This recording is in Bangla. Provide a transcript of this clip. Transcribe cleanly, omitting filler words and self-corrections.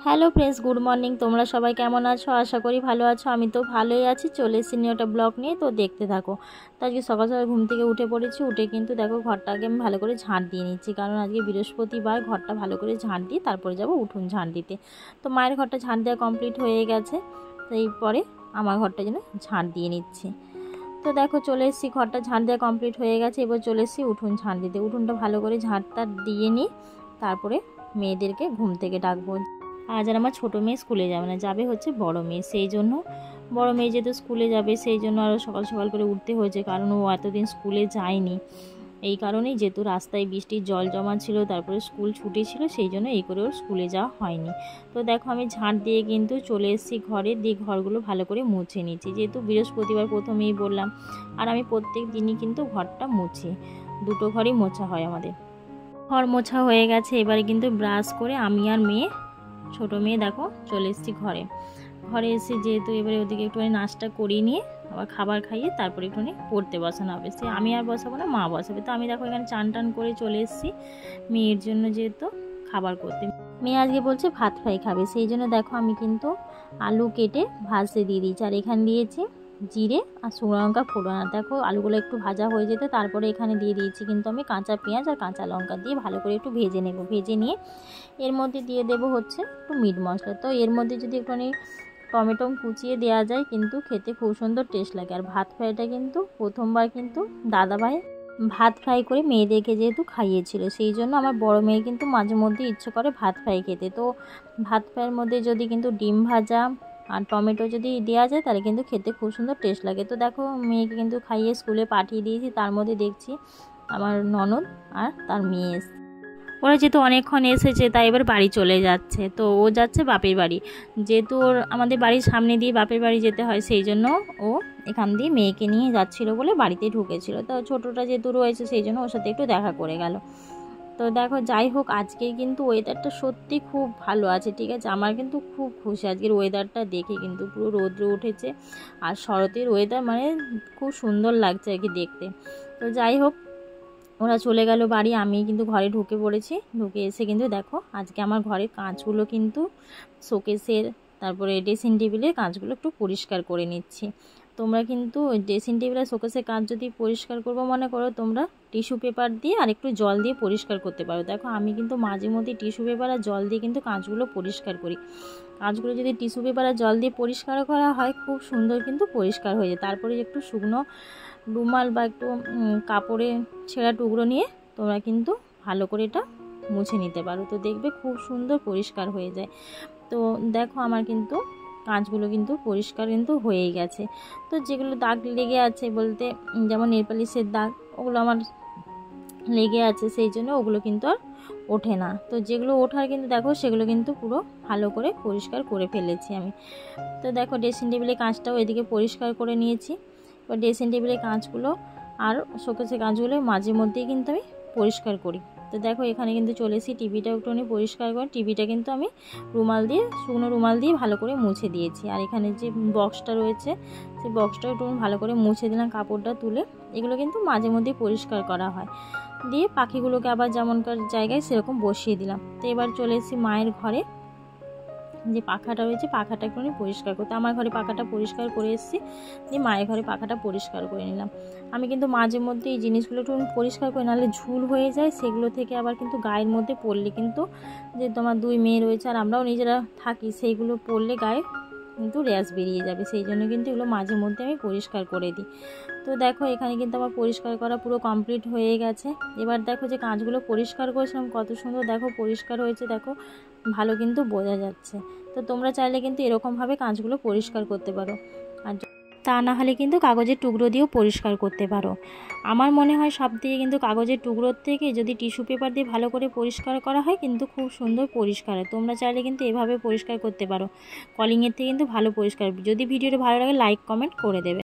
Hello friends, good morning. তোমরা সবাই কেমন আছো? আশা করি ভালো আছো। আমি তো ভালোই আছি। চলে এসেছি নিয়ে একটা ব্লগ নিয়ে, তো দেখতে থাকো। তো আজকে সকাল সকাল ঘুম থেকে উঠে পড়েছি। উঠে কিন্তু দেখো ঘরটাকে আমি ভালো করে ঝাঁট দিয়ে নিচ্ছি, কারণ আজকে বৃহস্পতিবার। ঘরটা ভালো করে ঝাঁট দিয়ে তারপরে যাব উঠোন ঝাঁট দিতে। তো মায়ের ঘরটা ঝাঁট দেওয়া কমপ্লিট হয়ে গেছে, তো এরপরে আমার ঘরটা যেন ঝাঁট দিয়ে নিচ্ছি। তো দেখো চলে এসেছি, ঘরটা ঝাঁট দেওয়া কমপ্লিট হয়ে গেছে। এবার চলে এসেছি উঠোন ঝাঁট দিতে। উঠোনটা ভালো করে ঝাঁটটা দিয়ে নিই, তারপরে মেয়েদেরকে ঘুম থেকে ডাকবো। আজ আর আমার ছোটো মেয়ে স্কুলে যাবে না, যাবে হচ্ছে বড় মেয়ে। সেই জন্য বড় মেয়ে যেহেতু স্কুলে যাবে, সেই জন্য আরও সকাল সকাল করে উঠতে হয়েছে, কারণ ও এতদিন স্কুলে যায়নি। এই কারণেই, যেহেতু রাস্তায় বৃষ্টির জল জমা ছিল, তারপরে স্কুল ছুটি ছিল, সেই জন্য এই করে ওর স্কুলে যাওয়া হয়নি। তো দেখো আমি ঝাঁট দিয়ে কিন্তু চলে এসেছি ঘরে, দিয়ে ঘরগুলো ভালো করে মুছে নিচ্ছি। যেহেতু বৃহস্পতিবার প্রথমেই বললাম, আর আমি প্রত্যেক দিনই কিন্তু ঘরটা মুছি। দুটো ঘরই মোছা হয় আমাদের। ঘর মোছা হয়ে গেছে, এবারে কিন্তু ব্রাশ করে আমি আর মেয়ে, ছোটো মেয়ে দেখো চলে এসেছি ঘরে এসে, যেহেতু এবারে ওদিকে একটুখানি নাস্তা করিয়ে নিয়ে আবার খাবার খাইয়ে তারপরে একটুখানি পড়তে বসানো হবে। সে আমি আর বসাবো না, মা বসাবে। তো আমি দেখো এখানে চান টান করে চলে এসেছি মেয়ের জন্য যেহেতু খাবার করতে। মেয়ে আজকে বলছে ভাত ফ্রাই খাবে, সেই জন্য দেখো আমি কিন্তু আলু কেটে ভাজতে দিয়ে দিয়েছি। আর এখানে দিয়েছি জিরে আর শুকনো লঙ্কা ফোড়ন। দেখো আলুগুলো একটু ভাজা হয়ে যেতে তারপরে এখানে দিয়ে দিয়েছি কিন্তু আমি কাঁচা পেঁয়াজ আর কাঁচা লঙ্কা দিয়ে ভালো করে একটু ভেজে নেব। ভেজে নিয়ে এর মধ্যে দিয়ে দেবো হচ্ছে একটু মিট মশলা। তো এর মধ্যে যদি একটুখানি টমেটো কুচিয়ে দেওয়া যায় কিন্তু খেতে খুব সুন্দর টেস্ট লাগে। আর ভাত ফ্রাইটা কিন্তু প্রথমবার কিন্তু দাদাভাই ভাত ফ্রাই করে মেয়েদেরকে যেহেতু খাইয়েছিল, সেই জন্য আমার বড় মেয়ে কিন্তু মাঝে মধ্যে ইচ্ছে করে ভাত ফ্রাই খেতে। তো ভাত ফ্রাইয়ের মধ্যে যদি কিন্তু ডিম ভাজা আর টমেটো যদি দেওয়া যায়, তাহলে কিন্তু খেতে খুব সুন্দর টেস্ট লাগে। তো দেখো মেয়েকে কিন্তু খাইয়ে স্কুলে পাঠিয়ে দিয়েছি। তার মধ্যে দেখছি আমার ননদ আর তার মেয়ে এসছে। ওরা যেহেতু অনেকক্ষণ এসেছে, তাই এবার বাড়ি চলে যাচ্ছে। তো ও যাচ্ছে বাপের বাড়ি, যেহেতু ওর আমাদের বাড়ির সামনে দিয়ে বাপের বাড়ি যেতে হয়, সেই জন্য ও এখান দিয়ে মেয়েকে নিয়ে যাচ্ছিলো বলে বাড়িতে ঢুকেছিল। তো ছোটোটা যেহেতু রয়েছে, সেই জন্য ওর সাথে একটু দেখা করে গেল। তো দেখো যাই হোক, আজকে কিন্তু ওয়েদারটা সত্যি খুব ভালো আছে, ঠিক আছে। আমার কিন্তু খুব খুশি আজকের ওয়েদারটা দেখে, কিন্তু পুরো রৌদ্র উঠেছে আর শরতের ওয়েদার, মানে খুব সুন্দর লাগছে আর কি দেখতে। তো যাই হোক, ওরা চলে গেল বাড়ি, আমি কিন্তু ঘরে ঢুকে পড়েছি। ঢুকে এসে কিন্তু দেখো আজকে আমার ঘরের কাঁচগুলো কিন্তু শোকেসের, তারপরে ড্রেসিং টেবিলের কাঁচগুলো একটু পরিষ্কার করে নিচ্ছি। তোমরা কিন্তু ড্রেসিং টেবিল আর শোকেসের কাঁচ যদি পরিষ্কার করবো মনে করো, তোমরা টিস্যু পেপার দিয়ে আর একটু জল দিয়ে পরিষ্কার করতে পারো। দেখো আমি কিন্তু মাঝে মধ্যে টিস্যু পেপার আর জল দিয়ে কিন্তু কাঁচগুলো পরিষ্কার করি। কাঁচগুলো যদি টিস্যু পেপার আর জল দিয়ে পরিষ্কার করা হয়, খুব সুন্দর কিন্তু পরিষ্কার হয়ে যায়। তারপরে একটু শুকনো রুমাল বা একটু কাপড়ে ছেঁড়া টুকরো নিয়ে তোমরা কিন্তু ভালো করে এটা মুছে নিতে পারো, তো দেখবে খুব সুন্দর পরিষ্কার হয়ে যায়। তো দেখো আমার কিন্তু কাঁচগুলো কিন্তু পরিষ্কার কিন্তু হয়েই গেছে। তো যেগুলো দাগ লেগে আছে বলতে, যেমন নেলপালিশের দাগ, ওগুলো আমার লেগে আছে, সেই জন্য ওগুলো কিন্তু আর ওঠে না। তো যেগুলো ওঠার কিন্তু দেখো সেগুলো কিন্তু পুরো ভালো করে পরিষ্কার করে ফেলেছি আমি। তো দেখো ড্রেসিং টেবিলের কাঁচটাও এদিকে পরিষ্কার করে নিয়েছি। এবার ড্রেসিং টেবিলের কাঁচগুলো আর শোকেসের কাঁচগুলো মাঝে মধ্যেই কিন্তু আমি পরিষ্কার করি। তো দেখো এখানে কিন্তু চলে এসেছি, টিভিটা একটুখানি পরিষ্কার করে, টিভিটা কিন্তু আমি রুমাল দিয়ে, শুকনো রুমাল দিয়ে ভালো করে মুছে দিয়েছি। আর এখানে যে বক্সটা রয়েছে, সেই বক্সটাও একটু ভালো করে মুছে দিলাম কাপড়টা তুলে। এগুলো কিন্তু মাঝে মধ্যেই পরিষ্কার করা হয়। দিয়ে পাখিগুলোকে আবার যেমনকার জায়গায় সেরকম বসিয়ে দিলাম। তো এবার চলে এসেছি মায়ের ঘরে, যে পাখাটা রয়েছে পাখাটা একটুখানি পরিষ্কার করতে। আমার ঘরে পাখাটা পরিষ্কার করে এসেছি, দিয়ে মায়ের ঘরে পাখাটা পরিষ্কার করে নিলাম। আমি কিন্তু মাঝে মধ্যে এই জিনিসগুলো একটু পরিষ্কার করে, নাহলে ঝুল হয়ে যায়, সেগুলো থেকে আবার কিন্তু গায়ের মধ্যে পড়লে কিন্তু, যে তোমার দুই মেয়ে রয়েছে আর আমরাও নিজেরা থাকি, সেইগুলো পড়লে গায়ে কিন্তু র্যাশ বেরিয়ে যাবে, সেই জন্য কিন্তু এগুলো মাঝে মধ্যে আমি পরিষ্কার করে দিই। তো দেখো এখানে কিন্তু আমার পরিষ্কার করা পুরো কমপ্লিট হয়ে গেছে। এবার দেখো যে কাঁচগুলো পরিষ্কার করেছিলাম কত সুন্দর দেখো পরিষ্কার হয়েছে, দেখো ভালো কিন্তু বোঝা যাচ্ছে। তো তোমরা চাইলে কিন্তু এরকমভাবে কাঁচগুলো পরিষ্কার করতে পারো, আর তা না হলে কিন্তু কাগজের টুকরো দিয়েও পরিষ্কার করতে পারো। আমার মনে হয় সব থেকে কিন্তু কাগজের টুকরোর থেকে যদি টিস্যু পেপার দিয়ে ভালো করে পরিষ্কার করা হয়, কিন্তু খুব সুন্দর পরিষ্কার হয়। তোমরা চাইলে কিন্তু এভাবে পরিষ্কার করতে পারো, কলিংয়ের থেকে কিন্তু ভালো পরিষ্কার। যদি ভিডিওটা ভালো লাগে লাইক কমেন্ট করে দেবে।